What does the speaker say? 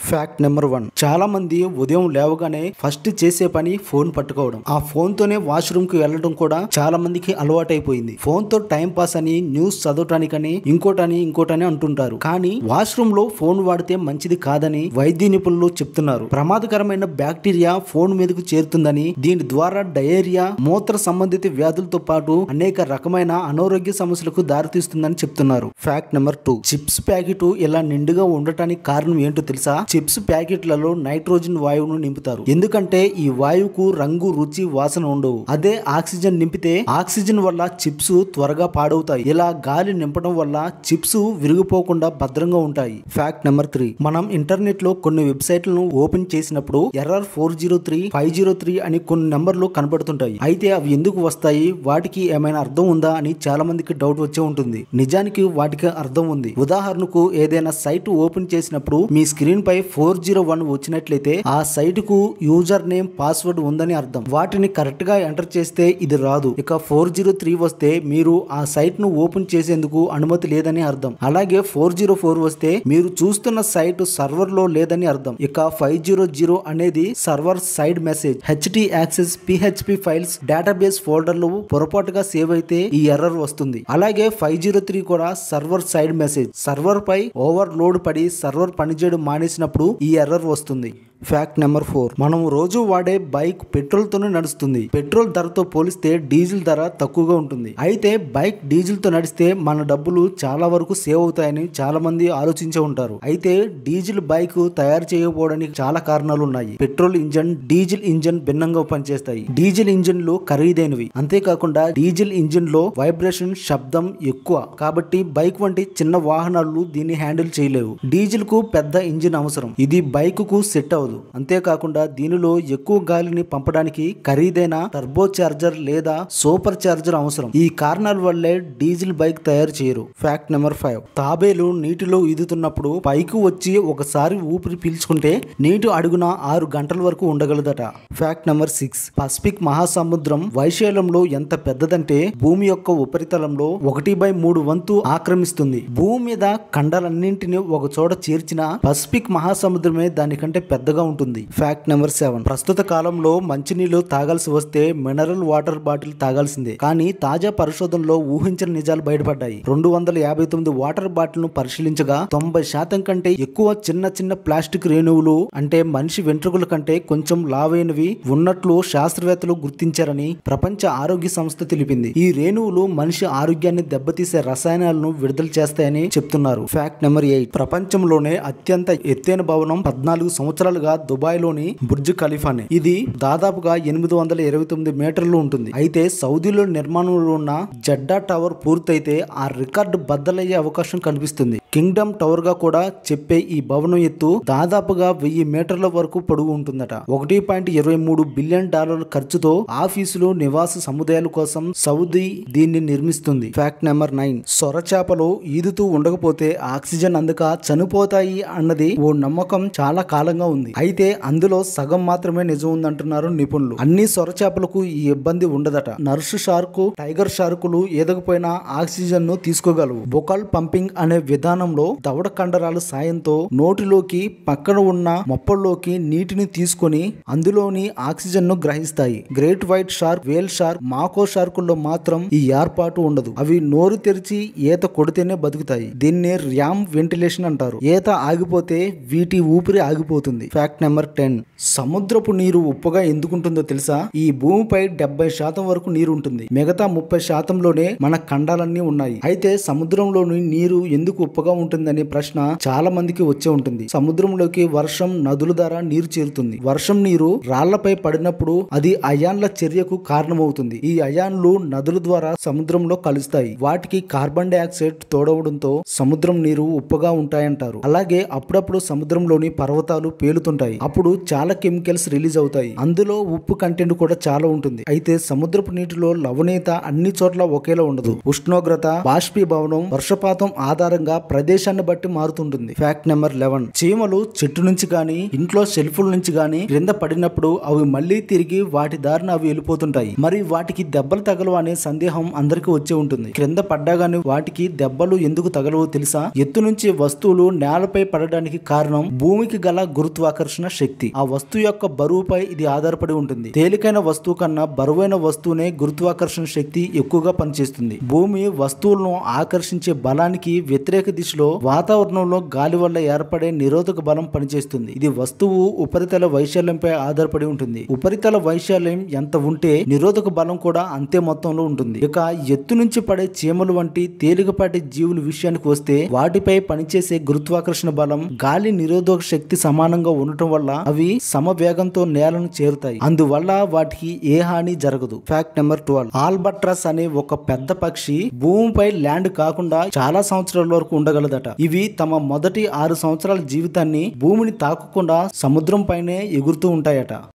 Fact number 1. చాలా మంది ఉదయం లేవగానే ఫస్ట్ చేసే పని ఫోన్ పట్టుకోవడం. ఆ ఫోన్ తోనే వాష్రూమ్ కి వెళ్ళడం కూడా చాలా మందికి అలవాటైపోయింది. ఫోన్ తో టైం పాస్ అని, న్యూస్ చదవటానికని, ఇంకోటని అంటుంటారు. కానీ వాష్రూమ్ లో ఫోన్ వాడితే మంచిది కాదని వైద్య నిపుణులు చెప్తున్నారు. ప్రమాదకరమైన బ్యాక్టీరియా ఫోన్ మీదకు చేరుతుందని, దీని ద్వారా డయేరియా, మూత్ర సంబంధిత వ్యాధులతో పాటు అనేక రకమైన అనారోగ్య సమస్యలకు దారితీస్తుందని చెప్తున్నారు. Fact number 2. చిప్స్ ప్యాకెట్ ఇలా నిండుగా ఉండటానికి కారణం ఏంటో తెలుసా? చిప్స్ ప్యాకెట్లలో నైట్రోజన్ వాయువును నింపుతారు. ఎందుకంటే ఈ వాయువుకు రంగు, రుచి, వాసన ఉండవు. అదే ఆక్సిజన్ నింపితే ఆక్సిజన్ వల్ల చిప్స్ త్వరగా పాడవుతాయి. ఇలా గాలి నింపడం వల్ల చిప్స్ విరిగిపోకుండా భద్రంగా ఉంటాయి. Fact number 3. మనం ఇంటర్నెట్ లో కొన్ని వెబ్సైట్లను ఓపెన్ చేసినప్పుడు ఎర్రర్ 403, 503 అని కొన్ని నెంబర్లు కనబడుతుంటాయి. అయితే అవి ఎందుకు వస్తాయి, వాటికి ఏమైనా అర్థం ఉందా అని చాలా మందికి డౌట్ వచ్చే ఉంటుంది. నిజానికి వాటికి అర్థం ఉంది. ఉదాహరణకు ఏదైనా సైట్ ఓపెన్ చేసినప్పుడు మీ స్క్రీన్ పై 401 వచ్చినట్లయితే ఆ సైట్ కు యూజర్ నేమ్, పాస్వర్డ్ ఉందని అర్థం. వాటిని కరెక్ట్ గా ఎంటర్ చేస్తే ఇది రాదు. ఇక 403 వస్తే మీరు ఆ సైట్ ను ఓపెన్ చేసేందుకు అనుమతి లేదని అర్థం. అలాగే 404 వస్తే మీరు చూస్తున్న సైట్ సర్వర్ లో లేదని అర్థం. ఇక 500 అనేది server side message. HT access PHP files database ఫోల్డర్లు పొరపాటుగా సేవ్ అయితే ఈ ఎర్రర్ వస్తుంది. అలాగే 503 కూడా సర్వర్ సైడ్ మెసేజ్. సర్వర్ పై ఓవర్లోడ్ పడి సర్వర్ పనిచేయడం మానేసినప్పుడు ఈ ఎర్రర్ వస్తుంది. Fact number 4. మనం రోజు వాడే బైక్ పెట్రోల్ తోనే నడుస్తుంది. పెట్రోల్ ధరతో పోలిస్తే డీజిల్ ధర తక్కువగా ఉంటుంది. అయితే బైక్ డీజిల్ తో నడిస్తే మన డబ్బులు చాలా వరకు సేవ్ అవుతాయని చాలా మంది ఆలోచించే ఉంటారు. అయితే డీజిల్ బైక్ తయారు చేయకపోవడానికి చాలా కారణాలు ఉన్నాయి. పెట్రోల్ ఇంజన్, డీజిల్ ఇంజన్ భిన్నంగా పనిచేస్తాయి. డీజిల్ ఇంజన్లు ఖరీదైనవి. అంతేకాకుండా డీజిల్ ఇంజన్ లో వైబ్రేషన్, శబ్దం ఎక్కువ. కాబట్టి బైక్ వంటి చిన్న వాహనాలు దీన్ని హ్యాండిల్ చేయలేవు. డీజిల్ కు పెద్ద ఇంజిన్ అవసరం. ఇది బైక్ కు సెట్ అవ్వదు. అంతేకాకుండా దీనిలో ఎక్కువ గాలిని పంపడానికి ఖరీదైన టర్బో చార్జర్ లేదా సూపర్ చార్జర్ అవసరం. ఈ కారణాల వల్లే డీజిల్ బైక్ తయారు చేయరు. Fact number 5. తాబేలు నీటిలో ఈదుతున్నప్పుడు పైకి వచ్చి ఒకసారి ఊపిరి పీల్చుకుంటే నీటి అడుగున 6 గంటల వరకు ఉండగలదట. Fact number 6. పసిఫిక్ మహాసముద్రం వైశాల్యంలో ఎంత పెద్దదంటే భూమి యొక్క ఉపరితలంలో 1/3 వంతు ఆక్రమిస్తుంది. భూమి మీద ఖండాలన్నింటినీ ఒక చోట చేర్చిన పసిఫిక్ మహాసముద్రమే దానికంటే పెద్దగా ఉంటుంది. Fact number 7. ప్రస్తుత కాలంలో మంచినీళ్లు తాగాల్సి వస్తే మినరల్ వాటర్ బాటిల్ తాగాల్సిందే. కానీ తాజా పరిశోధనలో ఊహించిన నిజాలు బయటపడ్డాయి. 259 వాటర్ బాటిల్ ను పరిశీలించగా 90% కంటే ఎక్కువ చిన్న ప్లాస్టిక్ రేణువులు, అంటే మనిషి వెంట్రుకల కంటే కొంచెం లావైనవి ఉన్నట్లు శాస్త్రవేత్తలు గుర్తించారని ప్రపంచ ఆరోగ్య సంస్థ తెలిపింది. ఈ రేణువులు మనిషి ఆరోగ్యాన్ని దెబ్బతీసే రసాయనాలను విడుదల చేస్తాయని చెప్తున్నారు. Fact number 8. ప్రపంచంలోనే అత్యంత ఎత్తైన భవనం 14 సంవత్సరాలుగా దుబాయ్ లోని బుర్జ్ ఖలీఫానే. ఇది దాదాపుగా 829 మీటర్లు ఉంటుంది. అయితే సౌదీలో నిర్మాణంలో ఉన్న జెడ్డా టవర్ పూర్తయితే ఆ రికార్డు బద్దలయ్యే అవకాశం కనిపిస్తుంది. కింగ్డమ్ టవర్ గా కూడా చెప్పే ఈ భవనం ఎత్తు దాదాపుగా 1000 మీటర్ల వరకు పొడవు ఉంటుందట. $1.23 బిలియన్ ఖర్చుతో ఆఫీసులు, నివాస సముదాయాల కోసం సౌదీ దీన్ని నిర్మిస్తుంది. Fact number 9. సొరచేపలు ఈదుతూ ఉండకపోతే ఆక్సిజన్ అందక చనిపోతాయి అన్నది ఓ నమ్మకం చాలా కాలంగా ఉంది. అయితే అందులో సగం మాత్రమే నిజం ఉందంటున్నారు నిపుణులు. అన్ని సొరచేపలకు ఈ ఇబ్బంది ఉండదట. నర్సు షార్క్, టైగర్ షార్కులు ఈదకపోయినా ఆక్సిజన్ ను తీసుకోగలవు. బొకల్ పంపింగ్ అనే విధానంలో దవడ కండరాల సాయంతో నోటిలోకి పక్కన ఉన్న మొప్పల్లోకి నీటిని తీసుకొని అందులోని ఆక్సిజన్ ను గ్రహిస్తాయి. గ్రేట్ వైట్ షార్క్, వేల్ షార్క్, మాకో షార్కుల్లో మాత్రం ఈ ఏర్పాటు ఉండదు. అవి నోరు తెరిచి ఈత కొడితేనే బతుకుతాయి. దీన్ని ర్యామ్ వెంటిలేషన్ అంటారు. ఈత ఆగిపోతే వీటి ఊపిరి ఆగిపోతుంది. Fact number 10. సముద్రపు నీరు ఉప్పుగా ఎందుకుంటుందో తెలుసా? ఈ భూమిపై 70% వరకు నీరు ఉంటుంది. మిగతా 30%లోనే మన ఖండాలన్నీ ఉన్నాయి. అయితే సముద్రంలోని నీరు ఎందుకు ఉప్పుగా ఉంటుందనే ప్రశ్న చాలా మందికి వచ్చే ఉంటుంది. సముద్రంలోకి వర్షం, నదుల ద్వారా నీరు చేరుతుంది. వర్షం నీరు రాళ్లపై పడినప్పుడు అది అయాన్ల చర్యకు కారణమవుతుంది. ఈ అయాన్లు నదుల ద్వారా సముద్రంలో కలుస్తాయి. వాటికి కార్బన్ డైఆక్సైడ్ తోడవడంతో సముద్రం నీరు ఉప్పుగా ఉంటాయంటారు. అలాగే అప్పుడప్పుడు సముద్రంలోని పర్వతాలు పేలుతుంటాయి. అప్పుడు చాలా కెమికల్స్ రిలీజ్ అవుతాయి. అందులో ఉప్పు కంటెంట్ కూడా చాలా ఉంటుంది. అయితే సముద్రపు నీటిలో లవణీయత అన్ని చోట్ల ఒకేలా ఉండదు. ఉష్ణోగ్రత, బాష్పీభవనం, వర్షపాతం ఆధారంగా ప్రదేశాన్ని బట్టి మారుతుంటుంది. Fact number 11. చీమలు చెట్టు నుంచి గాని ఇంట్లో షెల్ఫుల నుంచి గాని క్రింద పడినప్పుడు అవి మళ్లీ తిరిగి వాటి దారిన అవి వెళ్ళిపోతుంటాయి. మరి వాటికి దెబ్బలు తగలవు అనే సందేహం అందరికీ వచ్చే ఉంటుంది. క్రింద పడ్డాగాని వాటికి దెబ్బలు ఎందుకు తగలవో తెలుసా? ఎత్తు నుంచి వస్తువులు నేలపై పడడానికి కారణం భూమికి గల గురుత్వాకర్షణ శక్తి. ఆ వస్తువు యొక్క బరువుపై ఇది ఆధారపడి ఉంటుంది. తేలికైన వస్తువు కన్నా బరువైన వస్తువునే గురుత్వాకర్షణ శక్తి ఎక్కువగా పనిచేస్తుంది. భూమి వస్తువులను ఆకర్షించే బలానికి వ్యతిరేక దిశలో వాతావరణంలో గాలి వల్ల ఏర్పడే నిరోధక బలం పనిచేస్తుంది. ఇది వస్తువు ఉపరితల వైశాల్యంపై ఆధారపడి ఉంటుంది. ఉపరితల వైశాల్యం ఎంత ఉంటే నిరోధక బలం కూడా అంతే మొత్తంలో ఉంటుంది. ఇక ఎత్తు నుంచి పడే చీమలు వంటి తేలికపాటి జీవుల విషయానికి వస్తే వాటిపై పనిచేసే గురుత్వాకర్షణ బలం గాలి నిరోధక శక్తి సమానంగా ఉండటం వల్ల అవి సమవేగంతో నేలను చేరుతాయి. అందువల్ల వాటికి ఏ హాని జరగదు. Fact number 12. ఆల్బట్రస్ అనే ఒక పెద్ద పక్షి భూమిపై ల్యాండ్ కాకుండా చాలా సంవత్సరాల వరకు ఉండగలదట. ఇవి తమ మొదటి 6 సంవత్సరాల జీవితాన్ని భూమిని తాకకుండా సముద్రం పైనే ఎగురుతూ ఉంటాయట.